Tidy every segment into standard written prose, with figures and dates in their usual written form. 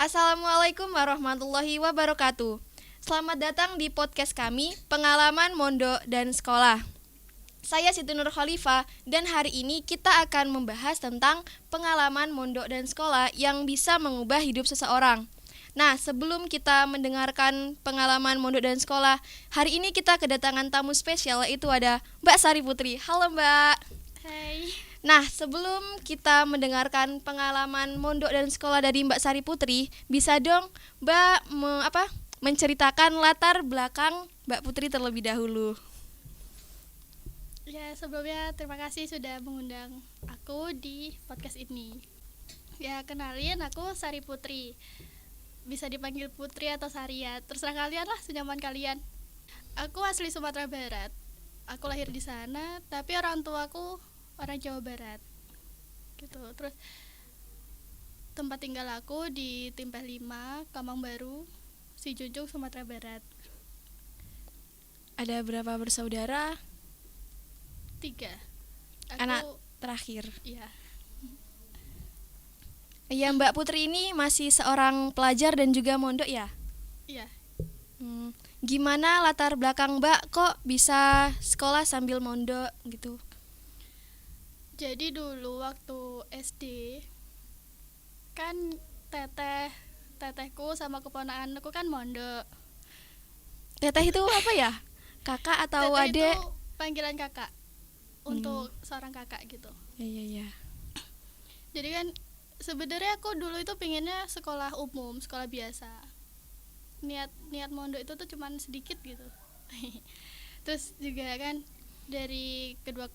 Assalamualaikum warahmatullahi wabarakatuh. Selamat datang di podcast kami, Pengalaman Mondok dan Sekolah. Saya Siti Nur Khalifah dan hari ini kita akan membahas tentang pengalaman mondok dan sekolah yang bisa mengubah hidup seseorang. Nah, sebelum kita mendengarkan pengalaman mondok dan sekolah, hari ini kita kedatangan tamu spesial, yaitu ada Mbak Sari Putri. Halo Mbak. Hai. Nah, sebelum kita mendengarkan pengalaman mondok dan sekolah dari Mbak Sari Putri, bisa dong Mbak menceritakan latar belakang Mbak Putri terlebih dahulu. Ya, sebelumnya terima kasih sudah mengundang aku di podcast ini. Ya, kenalin, aku Sari Putri. Bisa dipanggil Putri atau Saria, terserah kalian lah, senyaman kalian. Aku asli Sumatera Barat. Aku lahir di sana, tapi orang tuaku orang Jawa Barat. Gitu. Terus tempat tinggal aku di Timpeh 5, Kamang Baru, Sijunjung, Sumatera Barat. Ada berapa bersaudara? 3. Anak terakhir. Iya. Ya, Mbak Putri ini masih seorang pelajar dan juga mondok ya? Iya. Gimana latar belakang Mbak kok bisa sekolah sambil mondok gitu? Jadi dulu waktu SD kan tetehku sama keponakanku kan mondok. Teteh itu apa ya? Kakak atau Teteh adik? itu panggilan kakak untuk seorang kakak gitu. Iya. Jadi kan sebenarnya aku dulu itu pinginnya sekolah umum, sekolah biasa. Niat mondok itu tuh cuman sedikit gitu. Terus juga kan dari kedua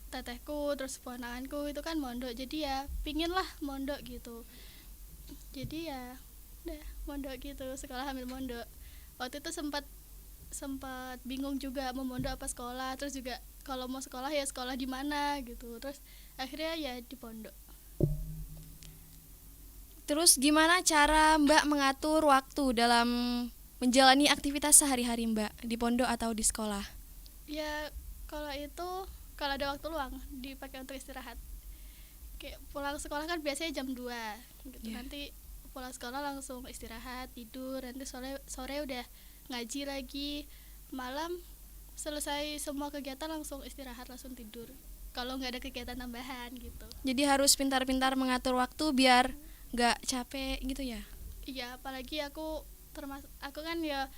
tetehku terus ponakanku itu kan mondok, jadi ya pingin lah mondok gitu. Jadi ya udah mondok gitu, sekolah ambil mondok. Waktu itu sempat bingung juga mau mondok apa sekolah, terus juga kalau mau sekolah ya sekolah di mana gitu. Terus akhirnya ya di pondok. Terus gimana cara Mbak mengatur waktu dalam menjalani aktivitas sehari-hari Mbak di pondok atau di sekolah? Ya kalau ada waktu luang dipakai untuk istirahat. Kayak pulang sekolah kan biasanya jam 2 gitu. Yeah. Nanti pulang sekolah langsung istirahat, tidur, nanti sore udah ngaji lagi. Malam selesai semua kegiatan langsung istirahat, langsung tidur. Kalau nggak ada kegiatan tambahan gitu. Jadi harus pintar-pintar mengatur waktu biar nggak capek gitu ya? Iya, apalagi aku kan ya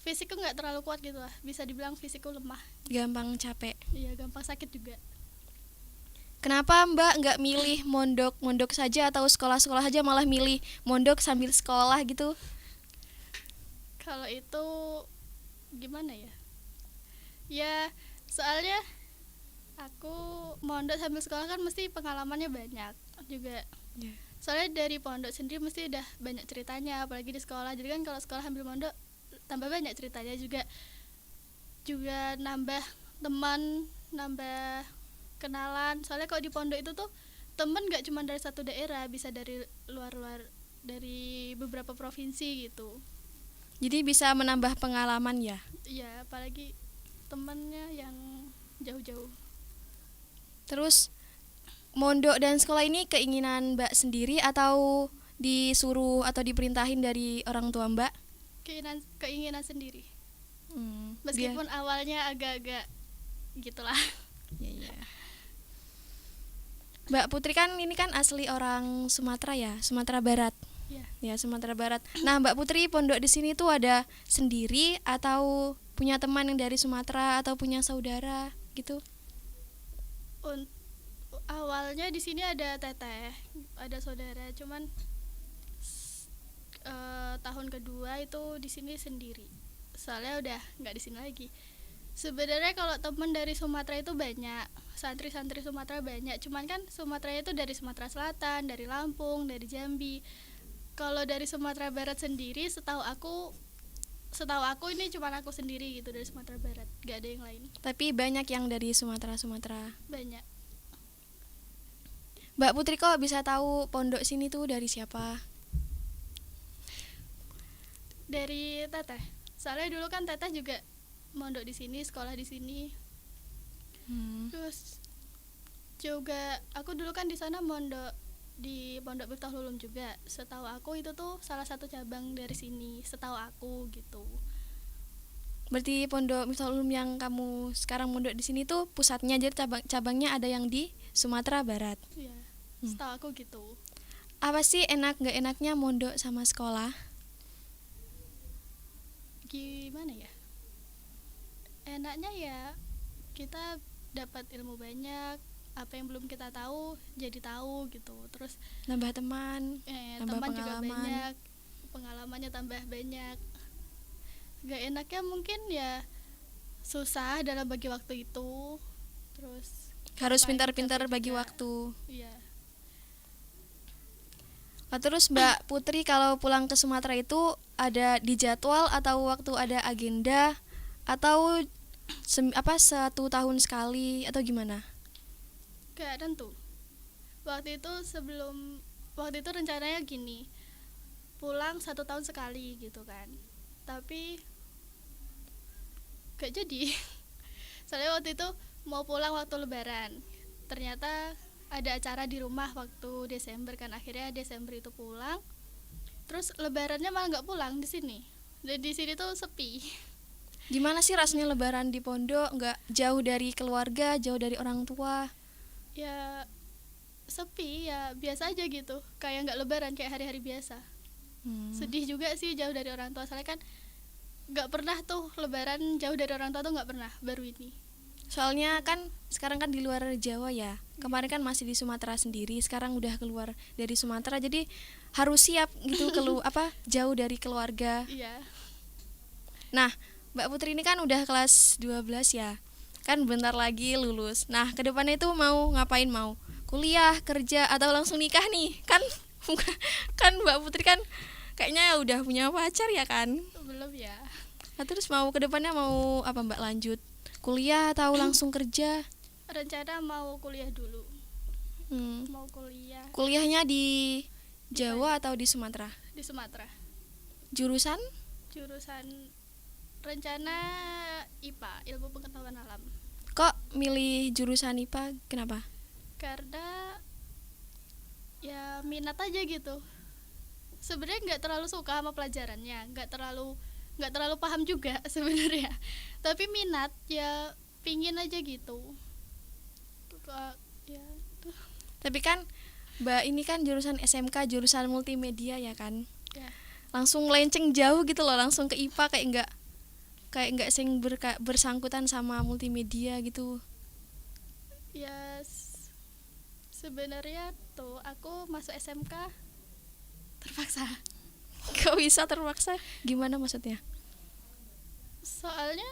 fisikku nggak terlalu kuat gitu lah, bisa dibilang fisikku lemah. Gampang capek. Iya, gampang sakit juga. Kenapa Mbak nggak milih mondok saja atau sekolah-sekolah aja, malah milih mondok sambil sekolah gitu? Kalau itu gimana ya? Ya soalnya aku mondok sambil sekolah kan mesti pengalamannya banyak juga. Yeah. Soalnya dari pondok sendiri mesti udah banyak ceritanya, apalagi di sekolah. Jadi kan kalau sekolah sambil mondok tambah banyak ceritanya juga nambah teman, nambah kenalan. Soalnya kalau di pondok itu tuh teman gak cuma dari satu daerah, bisa dari luar dari beberapa provinsi gitu. Jadi bisa menambah pengalaman ya? Iya, apalagi temannya yang jauh-jauh. Terus mondok dan sekolah ini keinginan Mbak sendiri atau disuruh atau diperintahin dari orang tua Mbak? Keinginan sendiri. Meskipun awalnya agak-agak gitulah. Iya. Mbak Putri kan ini kan asli orang Sumatera ya, Sumatera Barat. Iya. Ya, Sumatera Barat. Nah, Mbak Putri pondok di sini tuh ada sendiri atau punya teman yang dari Sumatera atau punya saudara gitu? Awalnya di sini ada teteh, ada saudara, cuman tahun kedua itu di sini sendiri. Soalnya udah nggak di sini lagi. Sebenarnya kalau teman dari Sumatera itu banyak, santri-santri Sumatera banyak. Cuman kan Sumatera itu dari Sumatera Selatan, dari Lampung, dari Jambi. Kalau dari Sumatera Barat sendiri, setahu aku ini cuma aku sendiri gitu dari Sumatera Barat, nggak ada yang lain. Tapi banyak yang dari Sumatera. Banyak. Mbak Putri kok bisa tahu pondok sini tuh dari siapa? Dari teteh. Soalnya dulu kan teteh juga mondok di sini, sekolah di sini. Terus juga aku dulu kan di sana mondok di Pondok Miftahul Ulum juga. Setahu aku itu tuh salah satu cabang dari sini, setahu aku gitu. Berarti Pondok Miftahul Ulum yang kamu sekarang mondok di sini tuh pusatnya, jadi cabangnya ada yang di Sumatera Barat. Iya, setahu aku gitu. Apa sih enak nggak enaknya mondok sama sekolah? Gimana ya? Enaknya ya kita dapat ilmu banyak, apa yang belum kita tahu jadi tahu gitu. Terus Nambah teman, nambah teman juga pengalaman. banyak, pengalamannya tambah banyak. Gak enaknya mungkin ya susah dalam bagi waktu itu. Terus Harus main pintar-pintar capek bagi juga. waktu. Iya. Nah, terus Mbak Putri kalau pulang ke Sumatera itu ada di jadwal atau waktu ada agenda atau satu tahun sekali atau gimana? Gak tentu. Waktu itu rencananya gini, pulang 1 tahun sekali gitu kan. Tapi gak jadi. Soalnya waktu itu mau pulang waktu Lebaran. Ternyata ada acara di rumah waktu Desember kan, akhirnya Desember itu pulang. Terus Lebarannya malah nggak pulang di sini. Dan di sini tuh sepi. Gimana sih rasanya Lebaran di pondok? Nggak jauh dari keluarga, jauh dari orang tua? Ya sepi ya biasa aja gitu. Kayak nggak Lebaran, kayak hari-hari biasa. Sedih juga sih jauh dari orang tua. Soalnya kan nggak pernah tuh Lebaran jauh dari orang tua tuh nggak pernah. Baru ini. Soalnya kan sekarang kan di luar Jawa ya. Kemarin kan masih di Sumatera sendiri, sekarang udah keluar dari Sumatera, jadi harus siap gitu jauh dari keluarga. Iya. Nah, Mbak Putri ini kan udah kelas 12 ya. Kan bentar lagi lulus. Nah, kedepannya itu mau ngapain, mau kuliah, kerja, atau langsung nikah nih? Kan kan Mbak Putri kan kayaknya udah punya pacar ya kan? Belum ya. Nah, terus mau kedepannya mau apa Mbak, lanjut kuliah atau langsung kerja? Rencana mau kuliah dulu. Mau kuliah Kuliahnya di Jawa atau di Sumatera? di Sumatera. Jurusan? Jurusan rencana IPA, ilmu pengetahuan alam. Kok milih jurusan IPA? Kenapa? Karena ya minat aja gitu. Sebenarnya nggak terlalu suka sama pelajarannya, nggak terlalu paham juga sebenarnya. Tapi minat ya, pingin aja gitu. Ya tuh. Tapi kan Mbak ini kan jurusan SMK, jurusan multimedia ya kan? Ya. Langsung lenceng jauh gitu loh, langsung ke IPA, kayak nggak bersangkutan sama multimedia gitu. Ya sebenarnya tuh aku masuk SMK terpaksa. Kok bisa terpaksa? Gimana maksudnya? Soalnya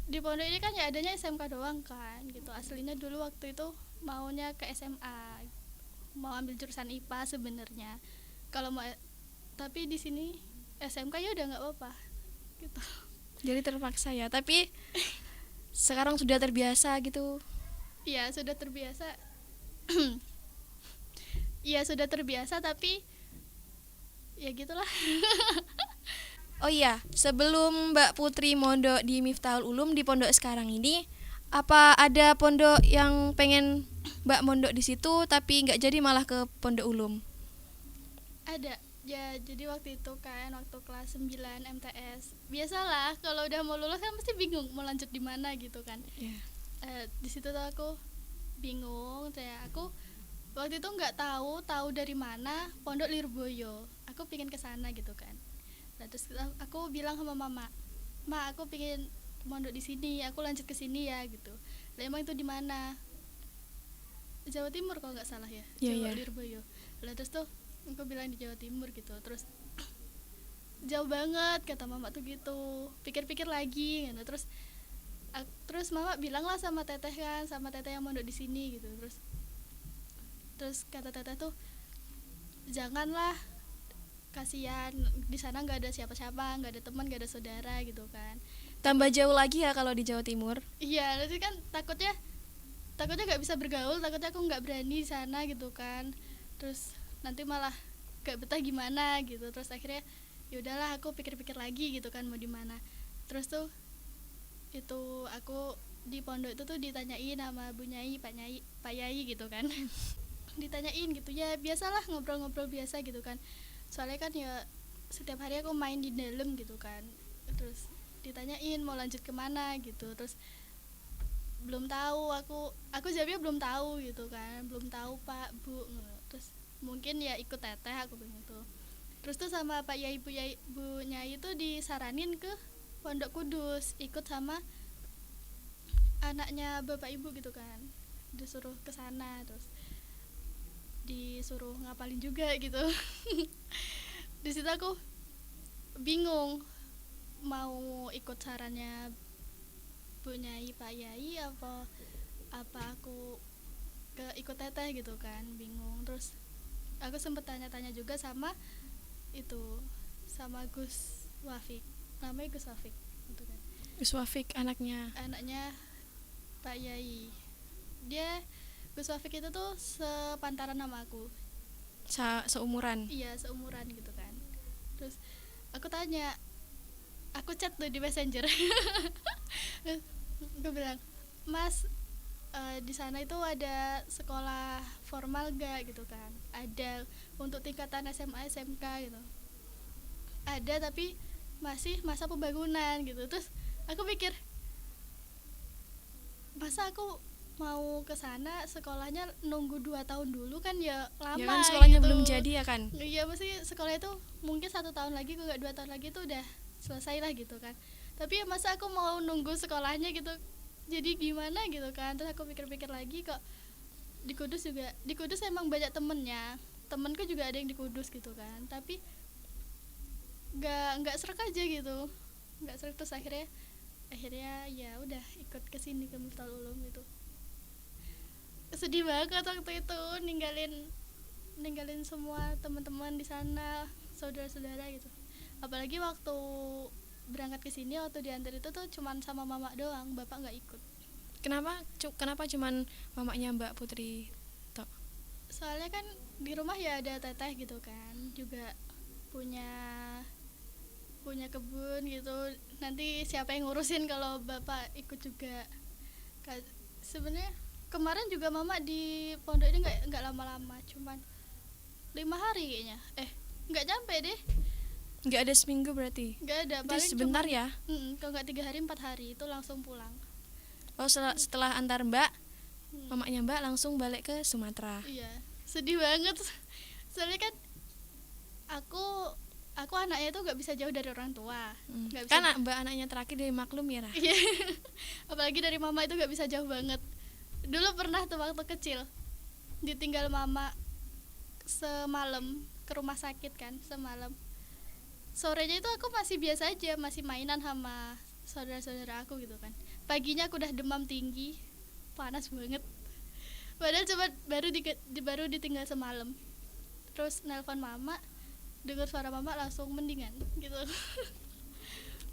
di pondok ini kan ya adanya SMK doang kan gitu. Aslinya dulu waktu itu maunya ke SMA, mau ambil jurusan IPA sebenarnya. Kalau mau tapi di sini SMK ya udah nggak apa-apa gitu. Jadi terpaksa ya, tapi sekarang sudah terbiasa gitu. Iya sudah terbiasa. Iya sudah terbiasa tapi ya gitulah. Oh iya, sebelum Mbak Putri mondok di Miftahul Ulum di pondok sekarang ini, apa ada pondok yang pengen Mbak mondok di situ tapi nggak jadi malah ke Pondok Ulum? Ada ya, jadi waktu itu kan waktu kelas 9 MTS biasalah kalau udah mau lulus kan pasti bingung mau lanjut di mana gitu kan. Di situ tuh aku bingung, aku waktu itu nggak tahu dari mana Pondok Lirboyo. Aku pingin ke sana gitu kan. Nah, terus aku bilang sama mama, aku pingin mondok di sini, aku lanjut ke sini ya gitu. Lah emang itu di mana? Jawa Timur kalau nggak salah ya. Jawa Lirboyo. Lah terus tuh aku bilang di Jawa Timur gitu. Terus jauh banget kata mama tuh gitu. Pikir-pikir lagi gitu. Terus mama bilang lah sama teteh kan, sama teteh yang mondok di sini gitu. Terus kata teteh tuh janganlah, kasihan di sana nggak ada siapa-siapa, nggak ada teman, nggak ada saudara gitu kan. Tambah jauh lagi ya kalau di Jawa Timur. Iya, nanti kan takutnya nggak bisa bergaul, takutnya aku nggak berani di sana gitu kan. Terus nanti malah gak betah gimana gitu. Terus akhirnya ya udahlah aku pikir-pikir lagi gitu kan mau di mana. Terus tuh itu aku di pondok itu tuh ditanyain sama Bu Nyai, Pak Yai gitu kan. ditanyain gitu ya, biasalah ngobrol-ngobrol biasa gitu kan, soalnya kan ya setiap hari aku main di dalam gitu kan. Terus ditanyain mau lanjut kemana gitu, terus belum tahu, aku jawabnya belum tahu gitu kan, belum tahu Pak Bu. Terus mungkin ya ikut teteh aku bilang gitu. Terus tuh sama Pak Yai Bu Nyai itu disaranin ke Pondok Kudus, ikut sama anaknya Bapak Ibu gitu kan, disuruh ke sana, terus disuruh ngapalin juga gitu. Di situ aku bingung mau ikut sarannya Bu Nyai Pak Yai apa aku ikut teteh gitu kan, bingung. Terus aku sempet tanya-tanya juga sama itu, sama Gus Wafik, namanya Gus Wafik gitu kan, Gus Wafik anaknya Pak Yai. Dia Gus Wafik itu tuh sepantaran nama aku. Seumuran. Iya, seumuran gitu kan. Terus aku tanya, aku chat tuh di Messenger. Aku bilang, Mas, di sana itu ada sekolah formal gak gitu kan, ada untuk tingkatan SMA SMK gitu, ada tapi masih masa pembangunan gitu. Terus aku pikir, masa aku mau ke sana sekolahnya nunggu 2 tahun dulu kan, ya lama Ya kan sekolahnya gitu. belum jadi ya kan. Iya, mesti sekolah itu mungkin 1 tahun lagi, kalau nggak 2 tahun lagi tuh udah selesai lah gitu kan. Tapi ya masa aku mau nunggu sekolahnya gitu, jadi gimana gitu kan. Terus aku pikir-pikir lagi, kok di Kudus emang banyak temenku juga ada yang di Kudus gitu kan, tapi nggak serak aja gitu, nggak serak. Terus akhirnya ya udah ikut ke sini, ke Miftahul Ulum itu. Sedih banget waktu itu ninggalin semua teman-teman di sana, saudara-saudara gitu. Apalagi waktu berangkat ke sini, waktu diantar itu tuh cuman sama mama doang, bapak nggak ikut. Kenapa cuman mamanya Mbak Putri tok? Soalnya kan di rumah ya ada teteh gitu kan, juga punya kebun gitu. Nanti siapa yang ngurusin kalau bapak ikut juga? Sebenarnya kemarin juga mama di pondok ini nggak lama-lama, cuman 5 hari kayaknya. Nggak nyampe deh. Nggak ada seminggu berarti? Nggak ada, Itu paling sebentar cuman, ya? kalau nggak 3 hari 4 hari itu langsung pulang. Oh, setelah antar Mbak, mamanya Mbak langsung balik ke Sumatera. Iya, sedih banget. Soalnya kan aku anaknya tuh nggak bisa jauh dari orang tua, nggak bisa. Kan Mbak anaknya terakhir dari Maklum ya, Rah? Iya. Apalagi dari mama itu nggak bisa jauh banget. Dulu pernah tuh waktu kecil ditinggal mama semalam ke rumah sakit kan, semalam. Sorenya itu aku masih biasa aja, masih mainan sama saudara-saudara aku gitu kan. Paginya aku udah demam tinggi, panas banget. Padahal cuma baru ditinggal semalam. Terus nelpon mama, dengar suara mama langsung mendingan gitu.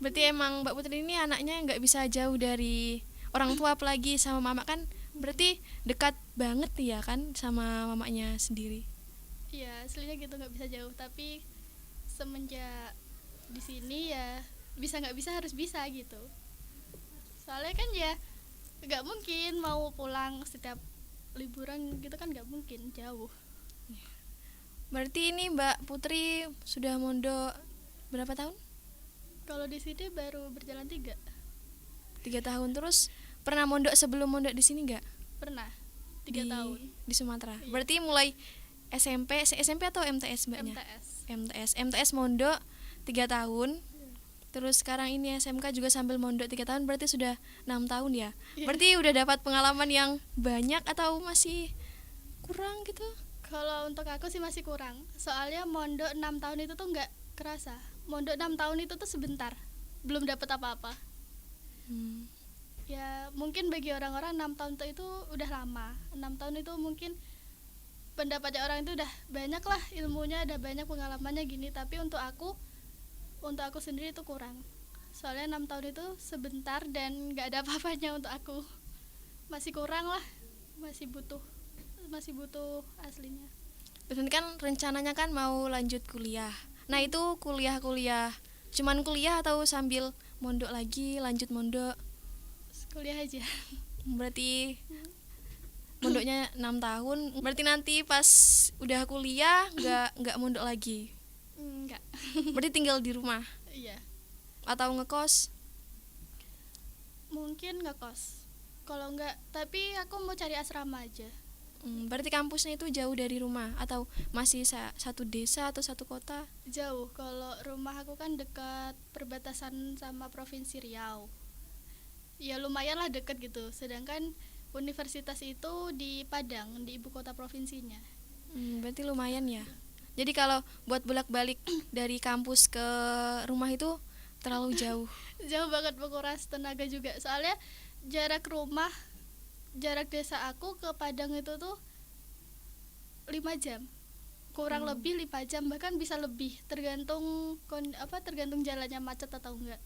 Berarti emang Mbak Putri ini anaknya nggak bisa jauh dari orang tua, apalagi sama mama kan. Berarti dekat banget ya kan sama mamanya sendiri. Iya, aslinya gitu, nggak bisa jauh. Tapi semenjak di sini ya bisa nggak bisa harus bisa gitu. Soalnya kan ya nggak mungkin mau pulang setiap liburan gitu kan, nggak mungkin, jauh. Berarti ini Mbak Putri sudah mondok berapa tahun? Kalau di sini baru berjalan 3 tahun. Terus pernah mondok sebelum mondok di sini nggak? Pernah 3 tahun Di Sumatera. Iya. Berarti mulai SMP atau MTS Mbaknya? MTS mondok 3 tahun. Terus sekarang ini SMK juga sambil mondok 3 tahun, berarti sudah 6 tahun ya. Iya. Berarti udah dapat pengalaman yang banyak atau masih kurang gitu? Kalau untuk aku sih masih kurang. Soalnya mondok 6 tahun itu tuh nggak kerasa. Mondok 6 tahun itu tuh sebentar, belum dapat apa-apa. Ya mungkin bagi orang-orang 6 tahun itu udah lama. 6 tahun itu mungkin pendapatnya orang itu udah banyak lah ilmunya, ada banyak pengalamannya gini. Tapi untuk aku sendiri itu kurang. Soalnya 6 tahun itu sebentar dan nggak ada apa-apanya untuk aku. Masih kurang lah, masih butuh aslinya. Dan kan rencananya kan mau lanjut kuliah. Nah itu kuliah cuman kuliah atau sambil mondok lagi, lanjut mondok? Kuliah aja. Berarti mondoknya 6 tahun. Berarti nanti pas udah kuliah nggak mondok lagi. Enggak. Berarti tinggal di rumah Iya, atau ngekos? mungkin ngekos. Kalau enggak, tapi aku mau cari asrama aja. Berarti kampusnya itu jauh dari rumah atau masih satu desa atau satu kota? Jauh. Kalau rumah aku kan dekat perbatasan sama Provinsi Riau. Ya lumayan lah deket gitu. Sedangkan universitas itu di Padang, di ibu kota provinsinya. Berarti lumayan ya. Jadi kalau buat bolak-balik dari kampus ke rumah itu terlalu jauh. Jauh banget, menguras tenaga juga. Soalnya jarak desa aku ke Padang itu tuh 5 jam. Kurang lebih 5 jam, bahkan bisa lebih tergantung tergantung jalannya macet atau enggak.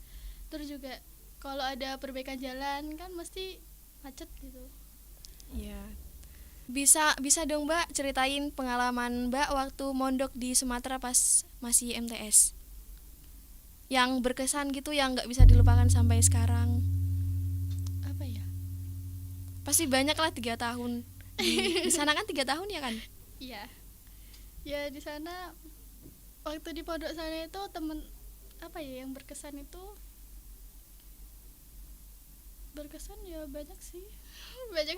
Terus juga kalau ada perbaikan jalan kan mesti macet gitu. Iya. Bisa dong Mbak ceritain pengalaman Mbak waktu mondok di Sumatera pas masih MTS. Yang berkesan gitu yang nggak bisa dilupakan sampai sekarang. Apa ya? Pasti banyak lah 3 tahun. Di sana kan 3 tahun ya kan? Iya. Ya di sana waktu di pondok sana itu yang berkesan itu ya banyak sih. Banyak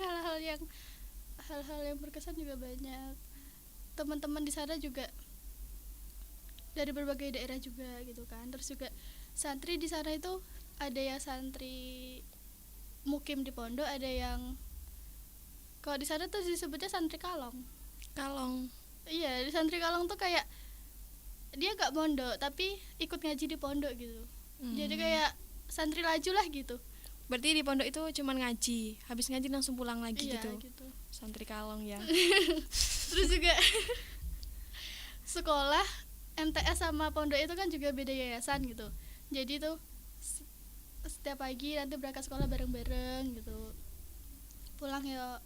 hal-hal yang berkesan juga banyak. Teman-teman di sana juga dari berbagai daerah juga gitu kan. Terus juga santri di sana itu ada yang santri mukim di pondok, ada yang kalau di sana tuh disebutnya santri kalong. Kalong. Iya, di santri kalong tuh kayak dia gak mondok tapi ikut ngaji di pondok gitu. Jadi kayak santri laju lah gitu. Berarti di pondok itu cuman ngaji, habis ngaji langsung pulang lagi Iya, gitu. Santri kalong ya. Terus juga sekolah MTS sama pondok itu kan juga beda yayasan gitu. Jadi tuh setiap pagi nanti berangkat sekolah bareng-bareng gitu. Pulang ya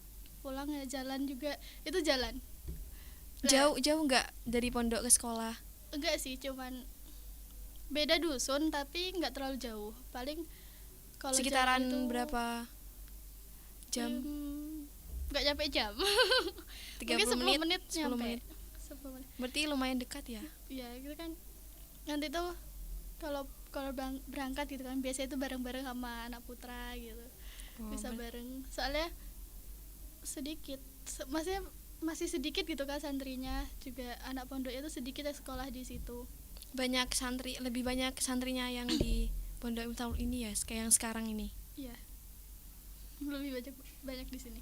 jalan juga. Itu jalan. Jauh nggak dari pondok ke sekolah? Enggak sih, cuman beda dusun tapi nggak terlalu jauh. Paling kalau Sekitaran itu, berapa jam? nggak nyampe jam. 30 Mungkin 10 menit, menit 10 nyampe. menit. 10 menit. Berarti lumayan dekat ya. Ya gitu kan. Nanti tuh kalau berangkat gitu kan biasanya itu bareng-bareng sama anak putra gitu. Bisa bareng. Soalnya sedikit. Masih sedikit gitu kan santrinya, juga anak pondok itu sedikit yang sekolah di situ. Lebih banyak santrinya yang di pondok tahun ini ya, kayak yang sekarang ini. Iya. Lebih banyak di sini.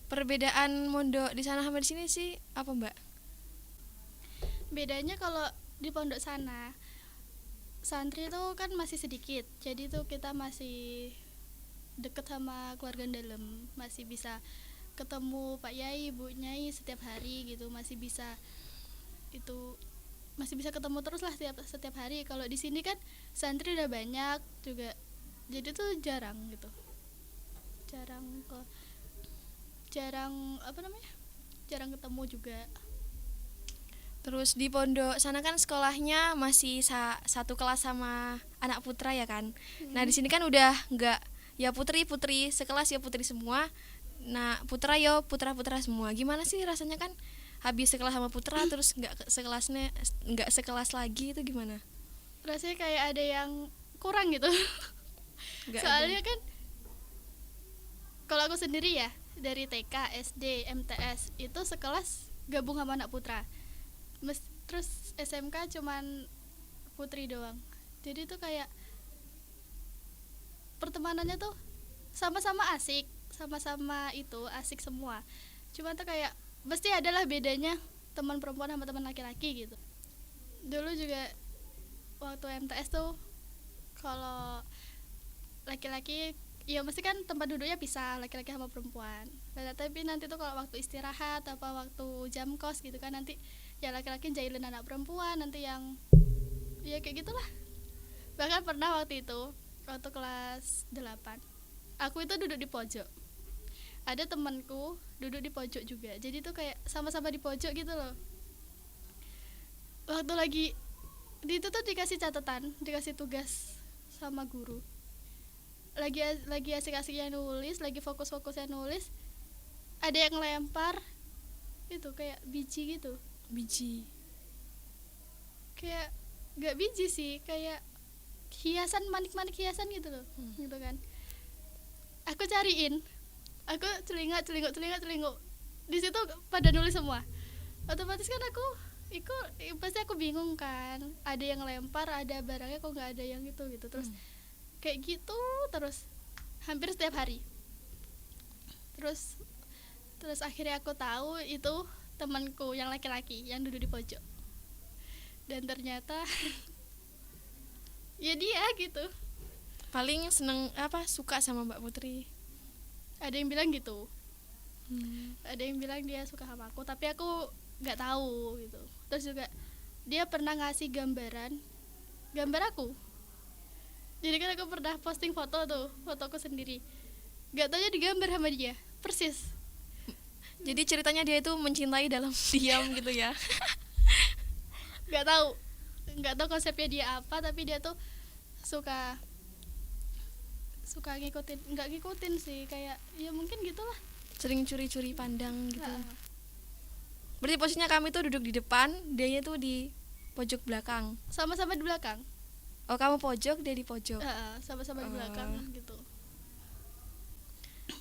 Perbedaan mondok di sana sama di sini sih apa, Mbak? Bedanya kalau di pondok sana santri itu kan masih sedikit. Jadi tuh kita masih deket sama keluarga dalam, masih bisa ketemu Pak Yai, Bu Nyai setiap hari gitu, masih bisa ketemu terus lah setiap hari. Kalau di sini kan santri udah banyak juga, jadi tuh jarang ketemu juga. Terus di pondok sana kan sekolahnya masih satu kelas sama anak putra ya kan. Nah di sini kan udah nggak, ya putri sekelas, ya putri semua. Nah putra putra semua. Gimana sih rasanya kan habis sekelas sama putra terus nggak sekelas lagi, itu gimana? Rasanya kayak ada yang kurang gitu. Soalnya kan kalau aku sendiri ya, dari TK, SD, MTS itu sekelas gabung sama anak putra. Terus SMK cuman putri doang. Jadi tuh kayak pertemanannya tuh sama-sama asik, sama-sama asik semua. Cuma tuh kayak pasti adalah bedanya teman perempuan sama teman laki-laki gitu. Dulu juga waktu MTS tuh kalau laki-laki ya mesti kan tempat duduknya pisah, laki-laki sama perempuan. Tapi nanti tuh kalau waktu istirahat apa waktu jam kos gitu kan, nanti ya laki-laki jahilin anak perempuan, nanti yang ya kayak gitulah. Bahkan pernah waktu kelas 8 aku itu duduk di pojok, ada temanku duduk di pojok juga, jadi tuh kayak sama-sama di pojok gitu loh. Waktu lagi di itu tuh dikasih catatan, dikasih tugas sama guru, lagi asik-asiknya nulis, lagi fokus-fokusnya nulis, ada yang lempar itu kayak biji gitu, Biji. kayak nggak biji sih, kayak hiasan, manik-manik hiasan gitu loh. Gitu kan, aku cariin, aku celingak di situ pada nulis semua. Otomatis kan aku pasti aku bingung kan, ada yang lempar, ada barangnya kok nggak ada yang itu gitu. Terus kayak gitu terus hampir setiap hari. Terus akhirnya aku tahu itu temanku yang laki-laki yang duduk di pojok, dan ternyata ya dia gitu. Paling seneng suka sama Mbak Putri. Ada yang bilang gitu, ada yang bilang dia suka sama aku, tapi aku nggak tahu gitu. Terus juga dia pernah ngasih gambar aku. Jadi kan aku pernah posting fotoku sendiri, nggak taunya digambar sama dia persis. Jadi ceritanya dia itu mencintai dalam diam gitu ya. nggak tahu konsepnya dia apa, tapi dia tuh suka nggak ngikutin sih, kayak ya mungkin gitulah. Sering curi-curi pandang gitu. Nah, Berarti posisinya kami tuh duduk di depan, dianya tuh di pojok belakang. sama-sama di belakang. Oh, kamu pojok, dia di pojok. Sama-sama di belakang gitu.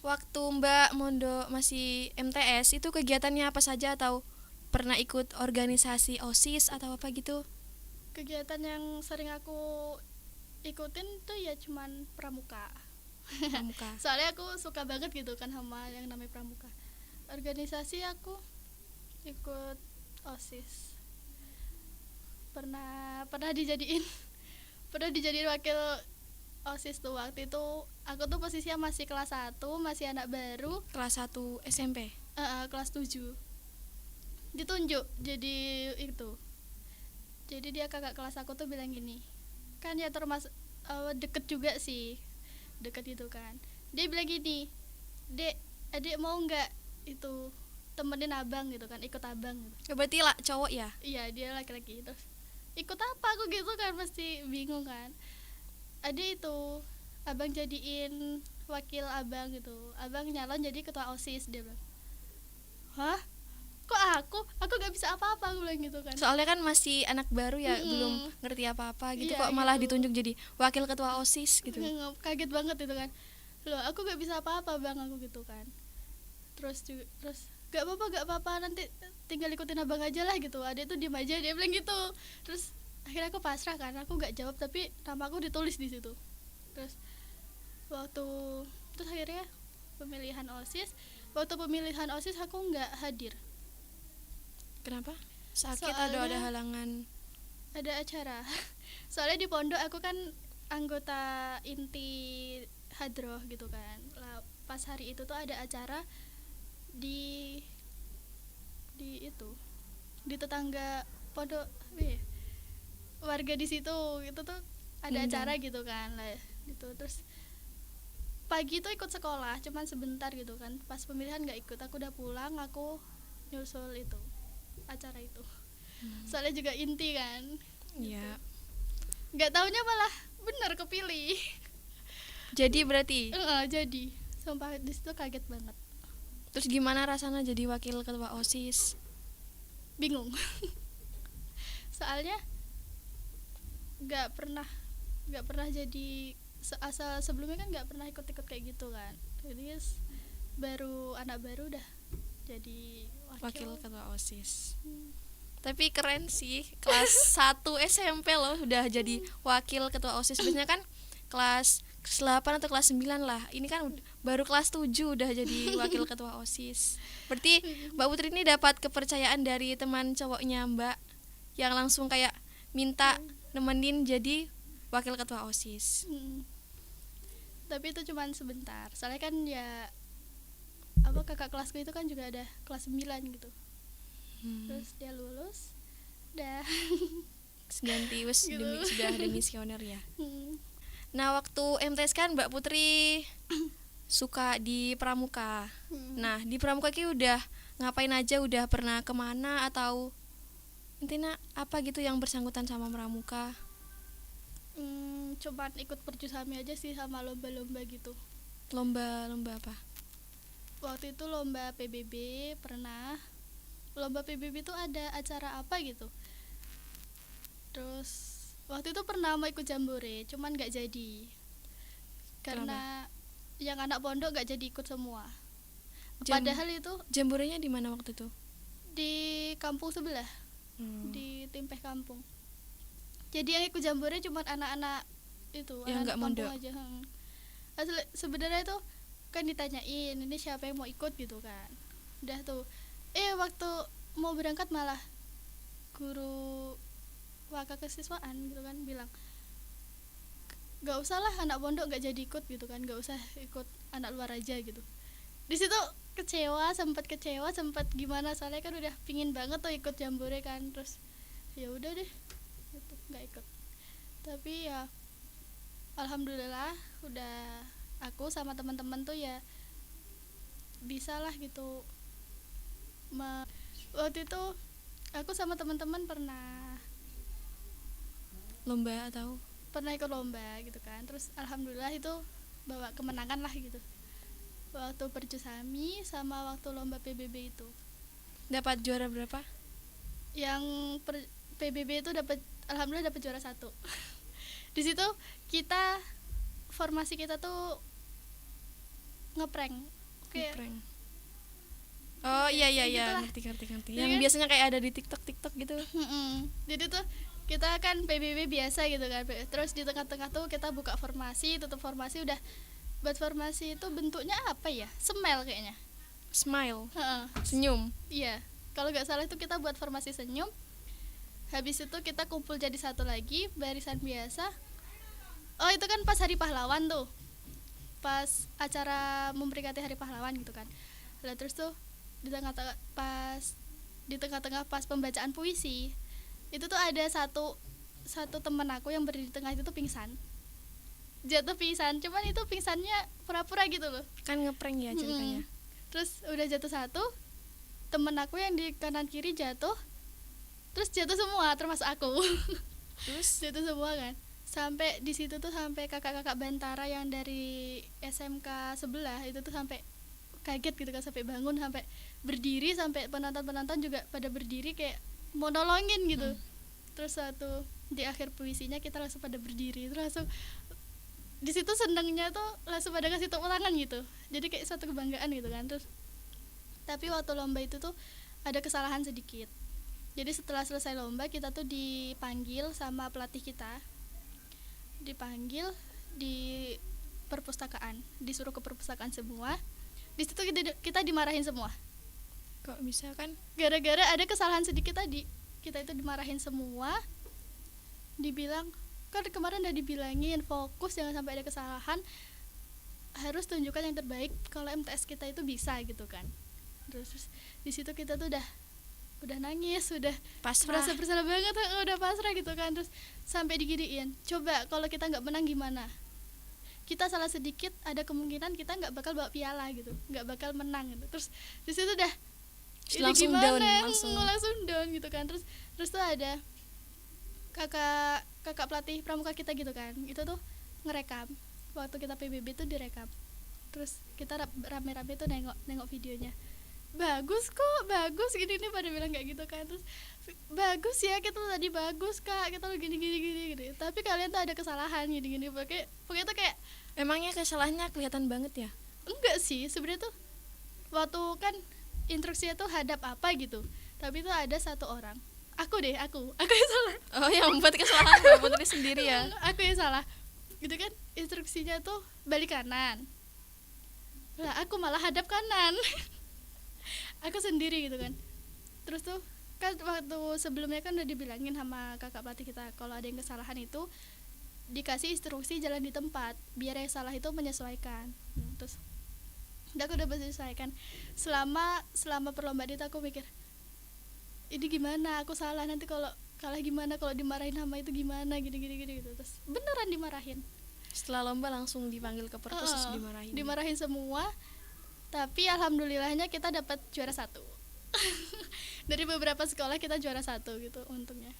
Waktu Mbak Mondo masih MTS itu kegiatannya apa saja, atau pernah ikut organisasi OSIS atau apa gitu? Kegiatan yang sering aku ikutin tuh ya cuman pramuka. Pramuka. Soalnya aku suka banget gitu kan sama yang namanya pramuka. Organisasi aku ikut OSIS. Pernah dijadiin wakil OSIS tuh. Waktu itu aku tuh posisinya masih kelas 1, masih anak baru, Kelas 1 SMP. kelas 7. Ditunjuk jadi itu. Jadi dia kakak kelas aku tuh bilang gini, kan ya termasuk deket juga sih, deket gitu kan. Dia bilang gini, adik mau nggak itu temenin abang gitu kan, ikut abang gitu. Berarti cowok ya? Iya, dia laki-laki. Terus ikut apa aku gitu kan, pasti bingung kan. Adik itu abang jadiin wakil abang gitu, abang nyalon jadi ketua OSIS. Dia bilang, hah, kok aku gak bisa apa-apa, aku bilang gitu kan. Soalnya kan masih anak baru ya, belum ngerti apa-apa gitu. Iya, Kok malah gitu. ditunjuk jadi wakil ketua OSIS gitu. Kaget banget itu kan, loh aku gak bisa apa-apa bang, aku gitu kan. Terus gak apa-apa, nanti tinggal ikutin abang aja lah gitu. Ada tuh diem aja, dia bilang gitu. Terus akhirnya aku pasrah kan, aku gak jawab, tapi nama aku ditulis di situ. Terus akhirnya pemilihan OSIS aku nggak hadir. Kenapa? Sakit atau Soalnya ada halangan? ada acara. Soalnya di pondok aku kan anggota inti hadroh gitu kan. Lah, pas hari itu tuh ada acara di tetangga pondok, warga di situ itu tuh ada acara gitu kan lah gitu. Terus pagi tuh ikut sekolah cuman sebentar gitu kan, pas pemilihan nggak ikut, aku udah pulang, aku nyusul itu acara itu. Soalnya juga inti kan. Iya. Nggak taunya malah bener kepilih. Jadi berarti Jadi sumpah di situ kaget banget, terus gimana rasanya jadi wakil ketua OSIS? bingung. Soalnya nggak pernah jadi asal sebelumnya kan nggak pernah ikut kayak gitu kan. Jadi anak baru udah jadi Wakil ketua OSIS. Tapi keren sih, kelas 1 SMP loh udah jadi wakil ketua OSIS. Biasanya kan kelas 8 atau kelas 9 lah. Ini kan baru kelas 7 udah jadi wakil ketua OSIS. Berarti Mbak Putri ini dapat kepercayaan dari teman cowoknya Mbak, yang langsung kayak minta nemenin jadi wakil ketua OSIS. Tapi itu cuman sebentar. Soalnya kan ya kakak kelasku itu kan juga ada kelas 9 gitu. Terus dia lulus dah. Ganti Gitu. sudah ada misioner ya. Nah, waktu MTS kan Mbak Putri suka di pramuka. Nah, di pramuka ki udah ngapain aja, udah pernah kemana, atau intinya apa gitu yang bersangkutan sama pramuka? Coba ikut perjusami aja sih, sama lomba-lomba gitu. Lomba apa? waktu itu lomba PBB pernah. Lomba PBB itu ada acara apa gitu. Terus waktu itu pernah mau ikut jambore, cuman nggak jadi karena yang anak pondok nggak jadi ikut semua. Padahal itu Jamborenya di mana waktu itu? di kampung sebelah, di Timpeh kampung. Jadi yang ikut jambore cuma anak-anak itu, yang nggak anak kampung mondok aja. Sebenarnya itu kan ditanyain ini siapa yang mau ikut gitu kan. Udah tuh, waktu mau berangkat malah guru waka kesiswaan gitu kan bilang nggak usah lah anak pondok nggak jadi ikut gitu kan, nggak usah ikut anak luar aja gitu. Di situ sempat kecewa sempat gimana, soalnya kan udah pingin banget tuh ikut jambore kan. Terus ya udah deh gitu, nggak ikut. Tapi ya alhamdulillah udah aku sama teman-teman tuh ya bisa lah gitu. Waktu itu aku sama teman-teman pernah lomba atau ikut lomba gitu kan. Terus alhamdulillah itu bawa kemenangan lah gitu, waktu perjusami sama waktu lomba PBB itu. dapat juara berapa? Yang PBB itu alhamdulillah dapat juara 1. Di situ kita formasi kita tuh ngeprank. Ngeprank. Oh iya gitulah. ngerti. Jadi Yang kan, biasanya kayak ada di TikTok gitu. Jadi tuh kita kan PBB biasa gitu kan. Terus di tengah-tengah tuh kita buka formasi, tutup formasi. Udah buat formasi itu bentuknya apa ya? Smile kayaknya. Smile. Senyum. Iya. Kalau nggak salah itu kita buat formasi senyum. Habis itu kita kumpul jadi satu lagi, barisan biasa. Oh itu kan pas Hari Pahlawan tuh, pas acara memperingati Hari Pahlawan gitu kan. Lah terus tuh di tengah-tengah pas pembacaan puisi itu tuh ada satu teman aku yang berdiri di tengah itu tuh pingsan, jatuh pingsan. Cuman itu pingsannya pura-pura gitu loh, Kan ngeprank ya ceritanya. Terus udah jatuh satu, temen aku yang di kanan kiri jatuh, terus jatuh semua termasuk aku. Terus jatuh semua kan. Sampai di situ tuh sampai kakak-kakak Bantara yang dari SMK sebelah itu tuh sampai kaget gitu kan, sampai bangun, sampai berdiri, sampai penonton juga pada berdiri kayak mau nolongin gitu. Terus di akhir puisinya kita langsung pada berdiri, terus langsung di situ senengnya tuh langsung pada kasih tepuk tangan gitu. Jadi kayak suatu kebanggaan gitu kan. Terus tapi waktu lomba itu tuh ada kesalahan sedikit. Jadi setelah selesai lomba kita tuh dipanggil sama pelatih kita, dipanggil di perpustakaan, disuruh ke perpustakaan semua. Di situ kita dimarahin semua. Kok bisa kan? Gara-gara ada kesalahan sedikit tadi, kita itu dimarahin semua. Dibilang kan kemarin udah dibilangin fokus, jangan sampai ada kesalahan, harus tunjukkan yang terbaik kalau MTS kita itu bisa gitu kan. Terus di situ kita tuh udah nangis, udah Pasrah. merasa bersalah banget, udah pasrah gitu kan. Terus sampai diginiin, coba kalau kita nggak menang gimana? Kita salah sedikit ada kemungkinan kita nggak bakal bawa piala gitu, nggak bakal menang gitu. Terus di situ udah langsung gimana? down langsung down gitu kan. Terus tuh ada kakak pelatih pramuka kita gitu kan, itu tuh ngerekam waktu kita PBB tuh direkam. Terus kita rame-rame tuh nengok videonya, bagus gini nih, pada bilang kayak gitu kan. Terus bagus ya, kita tadi bagus kak, kita lo gini gitu. Tapi kalian tuh ada kesalahan gini pokoknya tuh kayak, emangnya kesalahannya kelihatan banget ya? enggak sih sebenarnya tuh waktu kan instruksinya tuh hadap apa gitu, tapi tuh ada satu orang, aku yang salah. Oh yang membuat kesalahan Mbak Putri sendiri ya? Aku yang salah gitu kan. Instruksinya tuh balik kanan, lah aku malah hadap kanan. Aku sendiri gitu kan. Terus tuh kan waktu sebelumnya kan udah dibilangin sama kakak pelatih kita kalau ada yang kesalahan itu dikasih instruksi jalan di tempat biar yang salah itu menyesuaikan. Terus aku udah menyesuaikan. Selama perlombaan itu aku mikir, ini gimana, aku salah, nanti kalau kalah gimana, kalau dimarahin sama itu gimana, gini gitu. Terus beneran dimarahin. Setelah lomba langsung dipanggil ke perpus terus dimarahin semua. Tapi alhamdulillahnya kita dapat juara 1. Dari beberapa sekolah kita juara 1 gitu untungnya.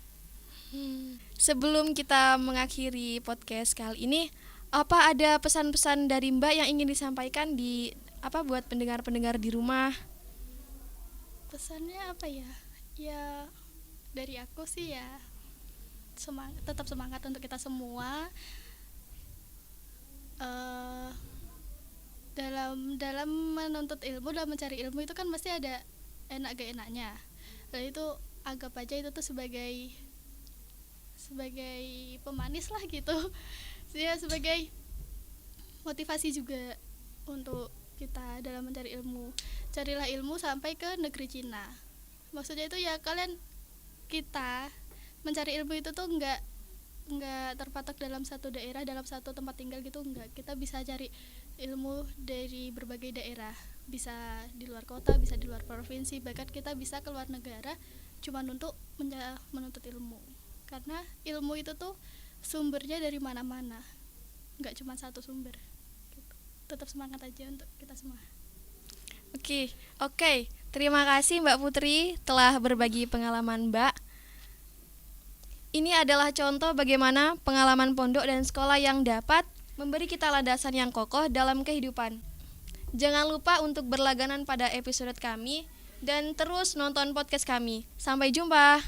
Sebelum kita mengakhiri podcast kali ini, apa ada pesan-pesan dari Mbak yang ingin disampaikan di apa buat pendengar-pendengar di rumah? Pesannya apa ya? Ya dari aku sih ya tetap semangat untuk kita semua. Dalam menuntut ilmu, dalam mencari ilmu itu kan pasti ada enak gak enaknya. Lalu itu anggap aja itu tuh sebagai pemanis lah gitu. Ya sebagai motivasi juga untuk kita dalam mencari ilmu. Carilah ilmu sampai ke negeri Cina. Maksudnya itu ya kita mencari ilmu itu tuh enggak terpatok dalam satu daerah, dalam satu tempat tinggal gitu, enggak. Kita bisa cari ilmu dari berbagai daerah, bisa di luar kota, bisa di luar provinsi, bahkan kita bisa ke luar negara cuma untuk menuntut ilmu. Karena ilmu itu tuh sumbernya dari mana-mana, enggak cuma satu sumber gitu. Tetap semangat aja untuk kita semua. Oke. Terima kasih Mbak Putri telah berbagi pengalaman Mbak. Ini adalah contoh bagaimana pengalaman pondok dan sekolah yang dapat memberi kita landasan yang kokoh dalam kehidupan. Jangan lupa untuk berlangganan pada episode kami dan terus nonton podcast kami. Sampai jumpa.